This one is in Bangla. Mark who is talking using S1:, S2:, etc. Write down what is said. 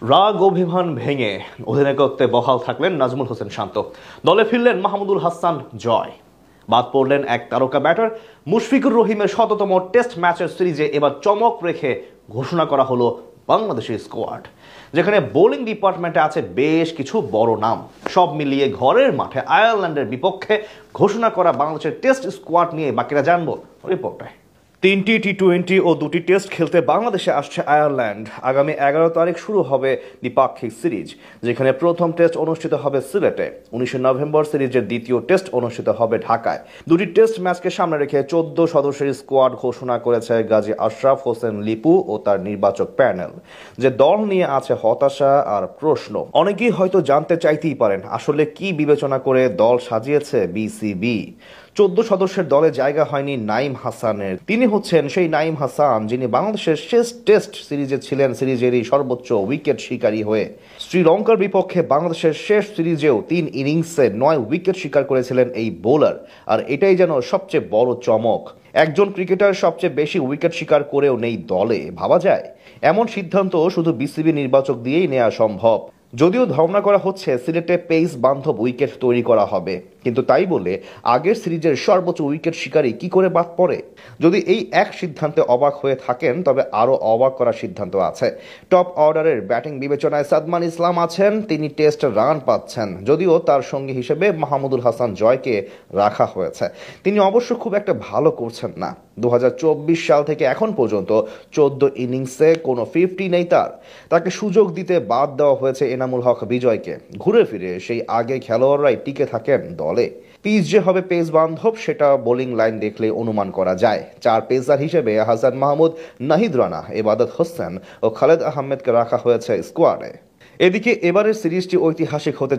S1: রাগ অভিমান ভেঙে অধিনায়কত্বে বহাল থাকলেন নাজমুল হোসেন শান্ত। দলে ফিরলেন মাহমুদুল হাসান জয়। বাদ পড়লেন এক তারকা ব্যাটার মুশফিকুর রহিমের শততম টেস্ট ম্যাচের সিরিজে এবার চমক রেখে ঘোষণা করা হলো বাংলাদেশের স্কোয়াড, যেখানে বোলিং ডিপার্টমেন্টে আছে বেশ কিছু বড় নাম। সব মিলিয়ে ঘরের মাঠে আয়ারল্যান্ডের বিপক্ষে ঘোষণা করা বাংলাদেশের টেস্ট স্কোয়াড নিয়ে বাকিরা জানবো রিপোর্টে। 3টি টি-20 ও 2টি টেস্ট খেলতে বাংলাদেশে আসছে আয়ারল্যান্ড। আগামী 11 তারিখ শুরু হবে দ্বিপাক্ষিক সিরিজ, যেখানে প্রথম টেস্ট অনুষ্ঠিত হবে সিলেটে। 19 নভেম্বর সিরিজের দ্বিতীয় টেস্ট অনুষ্ঠিত হবে ঢাকায়। দুটি টেস্ট ম্যাচকে সামনে রেখে 14 সদস্যের স্কোয়াড ঘোষণা করেছে গাজী আশরাফ হোসেন লিপু ও তার নির্বাচক প্যানেল। যে দল নিয়ে আছে হতাশা আর প্রশ্ন। অনেকেই হয়তো জানতে চাইতেই পারেন আসলে কি বিবেচনা করে দল সাজিয়েছে বিসিবি। 14 সদস্যের দলে জায়গা হয়নি নাঈম হাসানের। তিনি হচ্ছেন সেই নাঈম হাসান যিনি বাংলাদেশের শেষ টেস্ট সিরিজে ছিলেন সিরিজেরই সর্বোচ্চ উইকেট শিকারী হয়ে। শ্রীলঙ্কার বিপক্ষে বাংলাদেশের শেষ সিরিজেও 3 ইনিংসে 9 উইকেট শিকার করেছিলেন এই বোলার। আর এটাই যেন সবচেয়ে বড় চমক। একজন ক্রিকেটার সবচেয়ে বেশি উইকেট শিকার করেও নেই দলে, ভাবা যায়? এমন সিদ্ধান্ত শুধু বিসিবি নির্বাচক দিয়েই নেওয়া সম্ভব। যদিও ধারণা করা হচ্ছে সিলেটে পেস বান্ধব উইকেট তৈরি করা হবে, কিন্তু তাই বলে আগের সিরিজের সর্বোচ্চ উইকেট শিকারী কি করে বাদ পড়ে? যদি এই এক সিদ্ধান্তে অবাক হয়ে থাকেন, তবে আরও অবাক করার সিদ্ধান্ত আছে। টপ অর্ডারের ব্যাটিং বিবেচনায় সাদমান ইসলাম আছেন, তিনি টেস্ট রান পাচ্ছেন, যদিও তার সঙ্গী হিসেবে মাহমুদুল হাসান জয়কে রাখা হয়েছে। তিনি অবশ্য খুব একটা ভালো করছেন না। 2024 সাল থেকে এখন পর্যন্ত 14 ইনিংসে কোনো 50 নেই তার। তাকে সুযোগ দিতে বাদ দেওয়া হয়েছে এনামুল হক বিজয়কে। ঘুরে ফিরে সেই আগে খেলোয়াড়রাই টিকে থাকেন দলে। পিচ যে হবে পেস বান্ধব সেটা বোলিং লাইন দেখলে অনুমান করা যায়। 4 পেসার হিসেবে হাসান মাহমুদ, নাহিদ রানা, ইবাদত হোসেন ও খালেদ আহমেদকে রাখা হয়েছে স্কোয়াডে। এদিকে এবারের সিরিজটি ঐতিহাসিক হতে